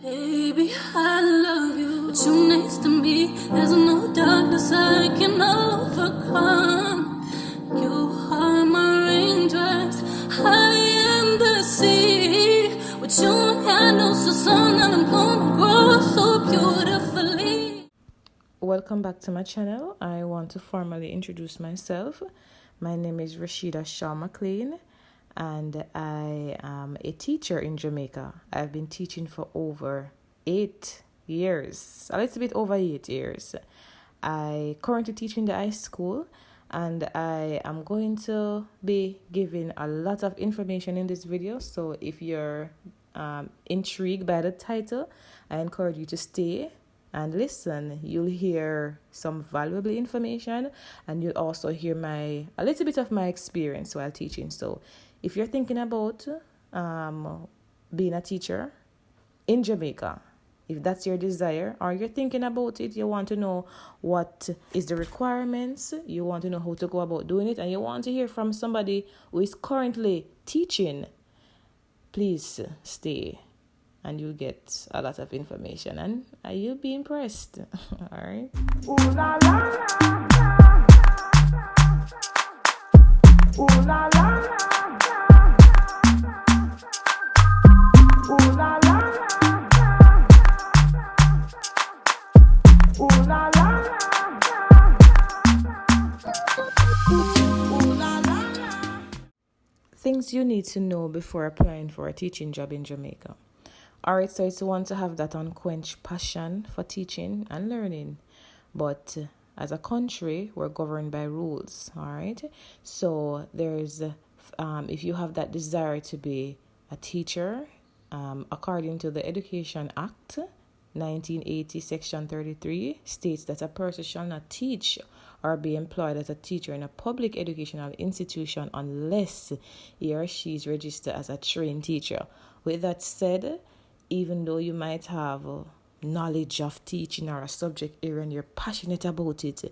Baby, I love you, but you next to me. There's no darkness I can overcome. You are my raindrops, I am the sea. With you, I know so soon and I'm gonna grow so beautifully. Welcome back to my channel. I want to formally introduce myself. My name is Rashida Shaw McLean, and I am a teacher in Jamaica. I've been teaching for over 8 years, a little bit over 8 years. I currently teach in the high school, and I am going to be giving a lot of information in this video. So if you're intrigued by the title, I encourage you to stay and listen. You'll hear some valuable information, and you'll also hear a little bit of my experience while teaching. So if you're thinking about being a teacher in Jamaica, if that's your desire, or you're thinking about it, you want to know what is the requirements, you want to know how to go about doing it, and you want to hear from somebody who is currently teaching, please stay and you'll get a lot of information, and you'll be impressed. All right. Ooh, la, la, la. Ooh, la, la, la. Ooh, la, la, la. Ooh, la, la, la. Things you need to know before applying for a teaching job in Jamaica. All right, so it's one to have that unquenched passion for teaching and learning. But as a country, we're governed by rules, all right? So there's, if you have that desire to be a teacher, according to the Education Act, 1980, Section 33, states that a person shall not teach or be employed as a teacher in a public educational institution unless he or she is registered as a trained teacher. With that said, even though you might have knowledge of teaching or a subject area and you're passionate about it,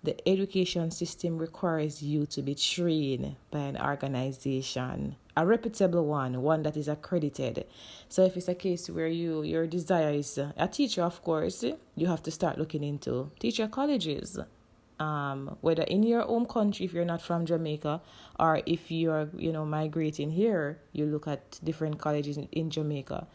the education system requires you to be trained by an organization, a reputable one that is accredited. So if it's a case where your desire is a teacher, of course, you have to start looking into teacher colleges. Whether in your home country, if you're not from Jamaica, or if you're migrating here, you look at different colleges in Jamaica.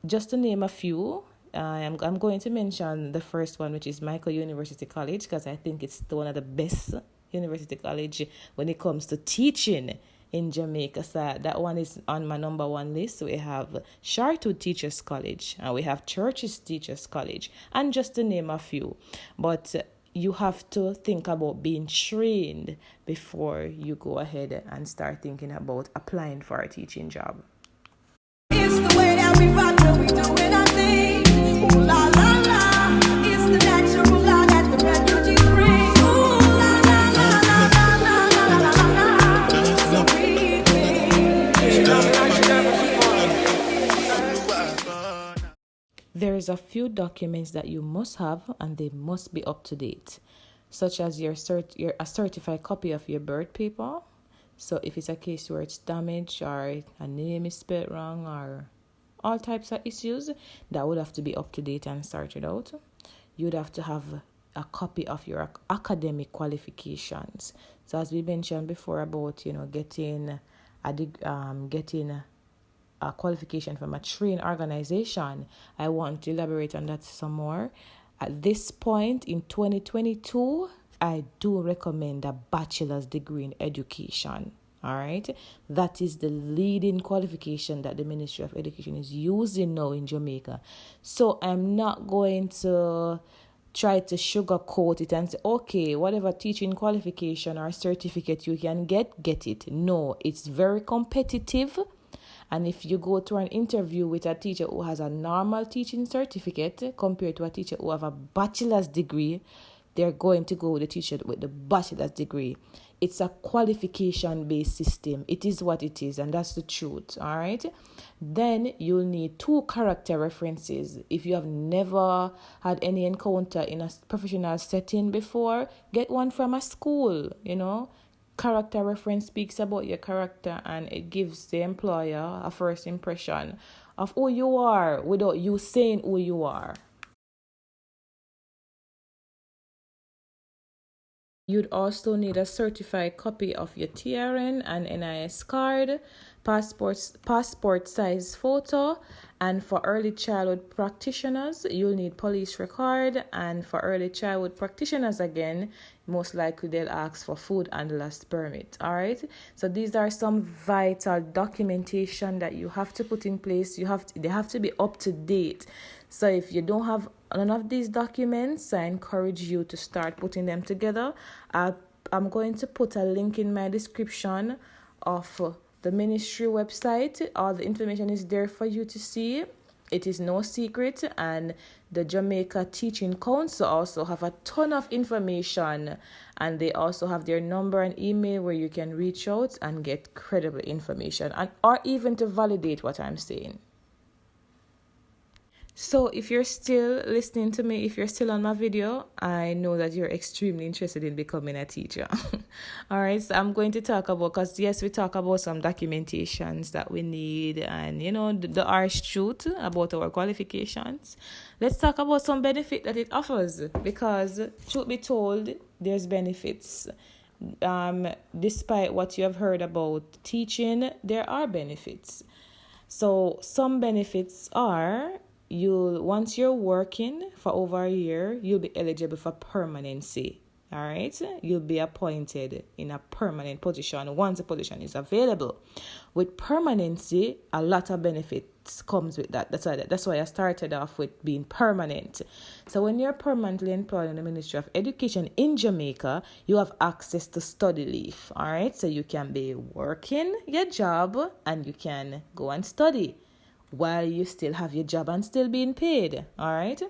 Just to name a few, I'm going to mention the first one, which is Michael University College, because I think it's one of the best university college when it comes to teaching in Jamaica. So that one is on my number one list. We have Shartoot Teachers College, and we have Churches Teachers College, and just to name a few. But you have to think about being trained before you go ahead and start thinking about applying for a teaching job. It's the way that we rock when we doing our thing. Ooh la la la. It's the natural law that the refugees bring. Ooh la la la la la la la la la. So we There is a few documents that you must have, and they must be up to date, such as a certified copy of your birth paper. So if it's a case where it's damaged or a name is spelled wrong or all types of issues, that would have to be up to date and sorted out. You'd have to have a copy of your academic qualifications. So as we mentioned before about getting a qualification from a trained organization, I want to elaborate on that some more. At this point in 2022, I do recommend a bachelor's degree in education. All right, that is the leading qualification that the Ministry of Education is using now in Jamaica. So I'm not going to try to sugarcoat it and say, okay, whatever teaching qualification or certificate you can get it. No, it's very competitive. And if you go to an interview with a teacher who has a normal teaching certificate compared to a teacher who have a bachelor's degree, they're going to go with the teacher with the bachelor's degree. It's a qualification-based system. It is what it is, and that's the truth, all right? Then you'll need 2 character references. If you have never had any encounter in a professional setting before, get one from a school, Character reference speaks about your character, and it gives the employer a first impression of who you are without you saying who you are. You'd also need a certified copy of your TRN and NIS card, passport size photo, and for early childhood practitioners, you'll need police record, and for early childhood practitioners again, most likely they'll ask for food handler's permit. All right, so these are some vital documentation that you have to put in place. They have to be up to date. So if you don't have none of these documents, I encourage you to start putting them together. I'm going to put a link in my description of the ministry website. All the information is there for you to see. It is no secret, and the Jamaica Teaching Council also have a ton of information, and they also have their number and email where you can reach out and get credible information, and or even to validate what I'm saying. So if you're still listening to me, if you're still on my video, I know that you're extremely interested in becoming a teacher. All right, so I'm going to talk about, because yes, we talk about some documentations that we need and, the harsh truth about our qualifications. Let's talk about some benefit that it offers, because truth be told, there's benefits. Despite what you have heard about teaching, there are benefits. So some benefits are, once you're working for over a year, you'll be eligible for permanency. All right, you'll be appointed in a permanent position once a position is available. With permanency, a lot of benefits comes with that. That's why I started off with being permanent. So when you're permanently employed in the Ministry of Education in Jamaica, you have access to study leave. All right, so you can be working your job and you can go and study while you still have your job and still being paid. All right,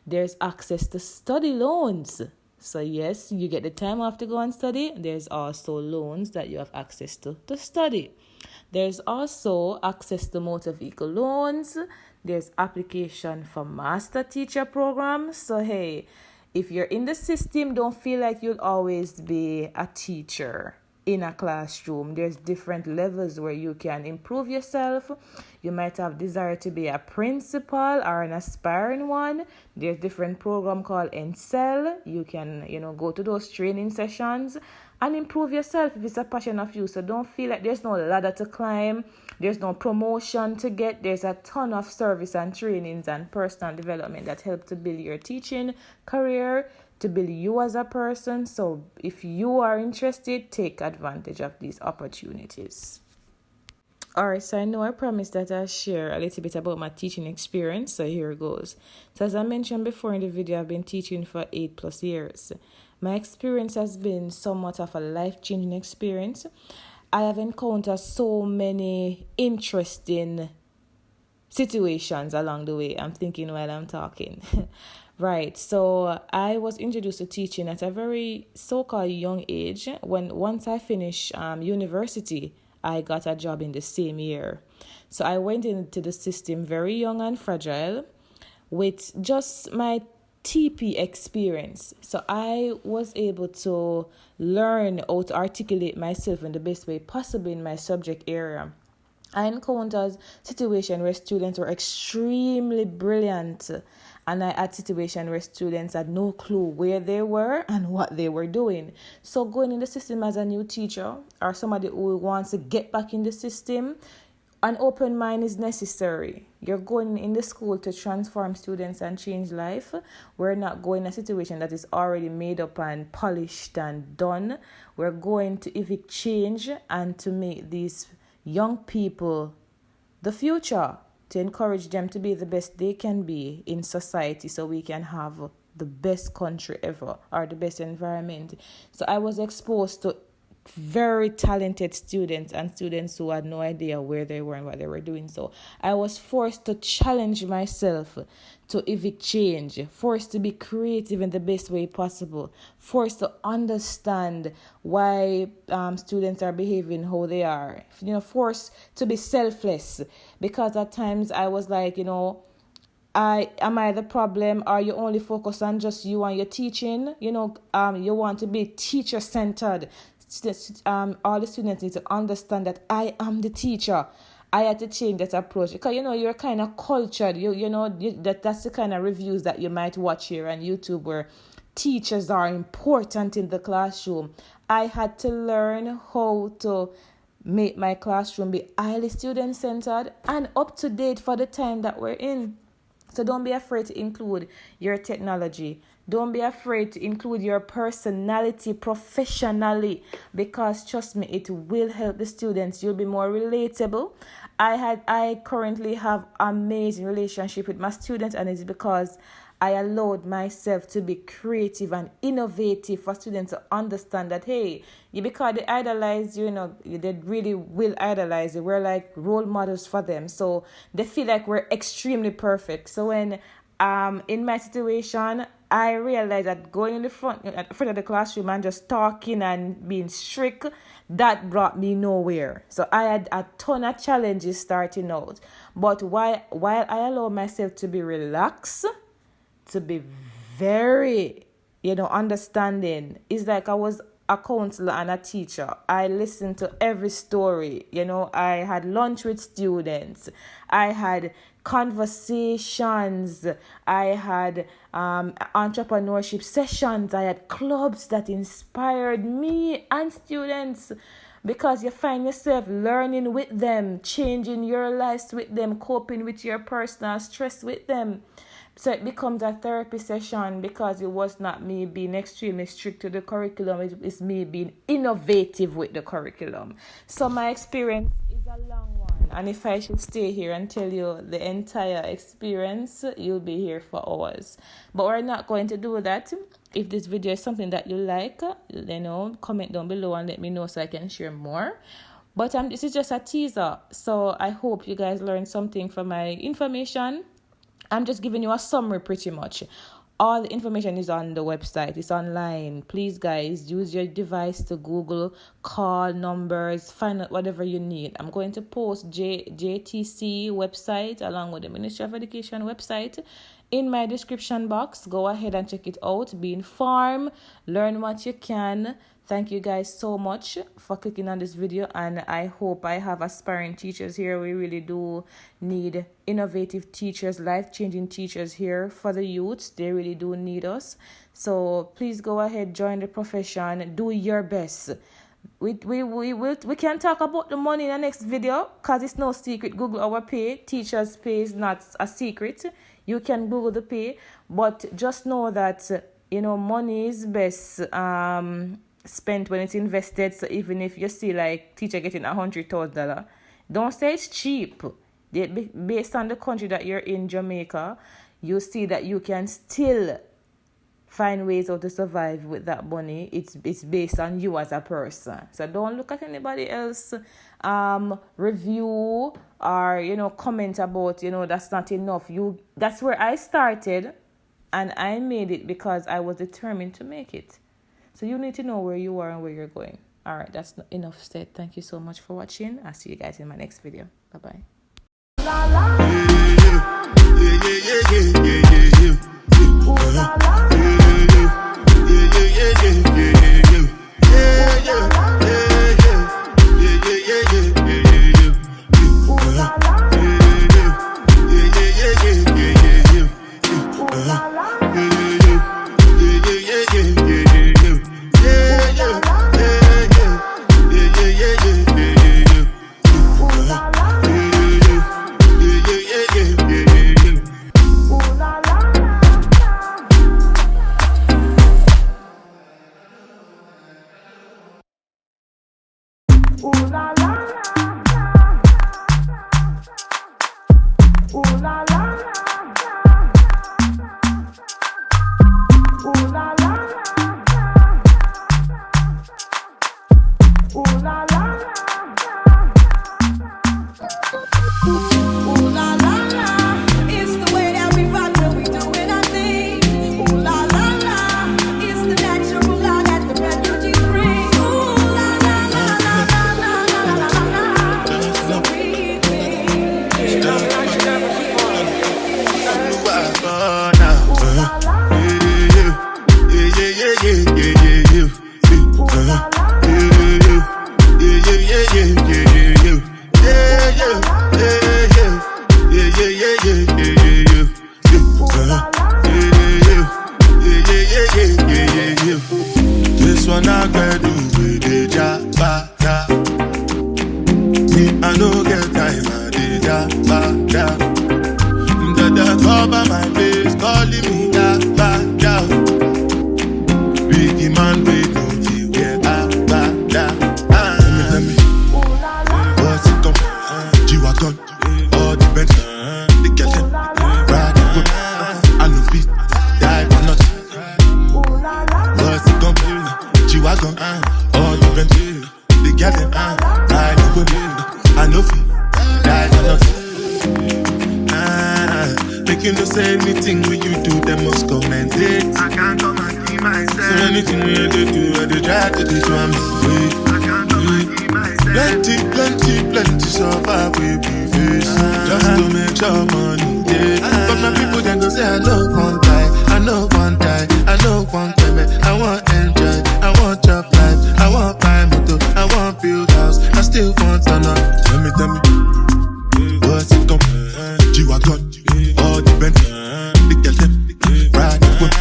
there's access to study loans. So yes, you get the time off to go and study. There's also loans that you have access to study. There's also access to motor vehicle loans. There's application for master teacher programs. So hey, if you're in the system, don't feel like you'll always be a teacher in a classroom. There's different levels where you can improve yourself. You might have desire to be a principal or an aspiring one. There's different program called Encel. You can, go to those training sessions and improve yourself if it's a passion of you. So don't feel like there's no ladder to climb. There's no promotion to get. There's a ton of service and trainings and personal development that help to build your teaching career, to build you as a person. So if you are interested, take advantage of these opportunities. All right, so I know I promised that I'll share a little bit about my teaching experience, so here it goes. So as I mentioned before in the video, I've been teaching for 8+ years. My experience has been somewhat of a life-changing experience. I have encountered so many interesting situations along the way. I'm thinking while I'm talking. Right, so I was introduced to teaching at a very so-called young age. Once I finished university, I got a job in the same year. So I went into the system very young and fragile with just my TP experience. So I was able to learn how to articulate myself in the best way possible in my subject area. I encountered situations where students were extremely brilliant, and I had situations where students had no clue where they were and what they were doing. So going in the system as a new teacher or somebody who wants to get back in the system, an open mind is necessary. You're going in the school to transform students and change life. We're not going in a situation that is already made up and polished and done. We're going to evict change and to make these young people the future, to encourage them to be the best they can be in society so we can have the best country ever or the best environment. So I was exposed to very talented students and students who had no idea where they were and what they were doing. So I was forced to challenge myself to evict change, forced to be creative in the best way possible, forced to understand why students are behaving how they are, forced to be selfless, because at times I was like, am I the problem? Are you only focused on just you and your teaching? You want to be teacher-centered. All the students need to understand that I am the teacher. I had to change that approach because you're kind of cultured. That's the kind of reviews that you might watch here on YouTube where teachers are important in the classroom. I had to learn how to make my classroom be highly student-centered and up to date for the time that we're in. So don't be afraid to include your technology. Don't be afraid to include your personality professionally, because trust me, it will help the students. You'll be more relatable. I currently have amazing relationship with my students, and it's because I allowed myself to be creative and innovative for students to understand that, hey, because they idolize you, they really will idolize you. We're like role models for them. So they feel like we're extremely perfect. So when in my situation, I realized that going in the front of the classroom and just talking and being strict, that brought me nowhere. So I had a ton of challenges starting out. But while I allow myself to be relaxed, to be very, understanding, it's like I was a counselor and a teacher. I listened to every story. I had lunch with students. I had conversations. I had entrepreneurship sessions. I had clubs that inspired me and students, because you find yourself learning with them, changing your lives with them, coping with your personal stress with them. So it becomes a therapy session, because it was not me being extremely strict to the curriculum. It's me being innovative with the curriculum. So my experience is a long one. And if I should stay here and tell you the entire experience, you'll be here for hours. But we're not going to do that. If this video is something that you like, comment down below and let me know so I can share more. But this is just a teaser. So I hope you guys learned something from my information. I'm just giving you a summary pretty much. All the information is on the website. It's online. Please, guys, use your device to Google, call numbers, find out whatever you need. I'm going to post JTC website along with the Ministry of Education website in my description box. Go ahead and check it out. Be informed. Learn what you can. Thank you guys so much for clicking on this video, and I hope I have aspiring teachers here. We really do need innovative teachers, life-changing teachers here for the youths. They really do need us. So please go ahead, join the profession, do your best. We can talk about the money in the next video, because it's no secret. Google our pay. Teachers' pay is not a secret. You can Google the pay, but just know that money is best spent when it's invested. So even if you see like teacher getting $100,000, don't say it's cheap. Based on the country that you're in, Jamaica, you see that you can still find ways how to survive with that money. It's based on you as a person. So don't look at anybody else review or comment about that's not enough. That's where I started, and I made it because I was determined to make it. So you need to know where you are and where you're going. All right, that's enough said. Thank you so much for watching. I'll see you guys in my next video. Bye-bye. Yeah. cover my face, calling me da ba da. Biggie man, we don't you get ba da. Tell me, what's it come? G-Wagon, all the Benz, the girl them, ride the whip. I no fit, die for nothing. What's it come? G-Wagon, all the Benz, the girl them, ride the whip. I no fit, die for nothing. Make you no say anything when you do, them must commend it. I can't come and keep myself. So anything when you do, I do try to do to I'm way. I can't come and keep myself. Plenty so far we face. Just to make sure money, yeah. But my people then go say I know one time, I know one time, I know one time. I want enjoy, I want job life, I want buy motor, I want build house, I still want to know. Tell me, what's it come? G-Wagon, all the Benz, the girl them, ride the whip.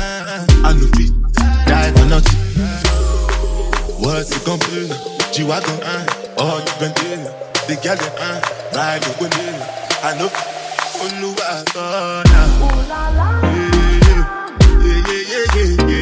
I no fit, die for nothing. What's it come? G-Wagon, all the Benz, the girl them, ride the whip. I know, oh no, I thought now. Yeah.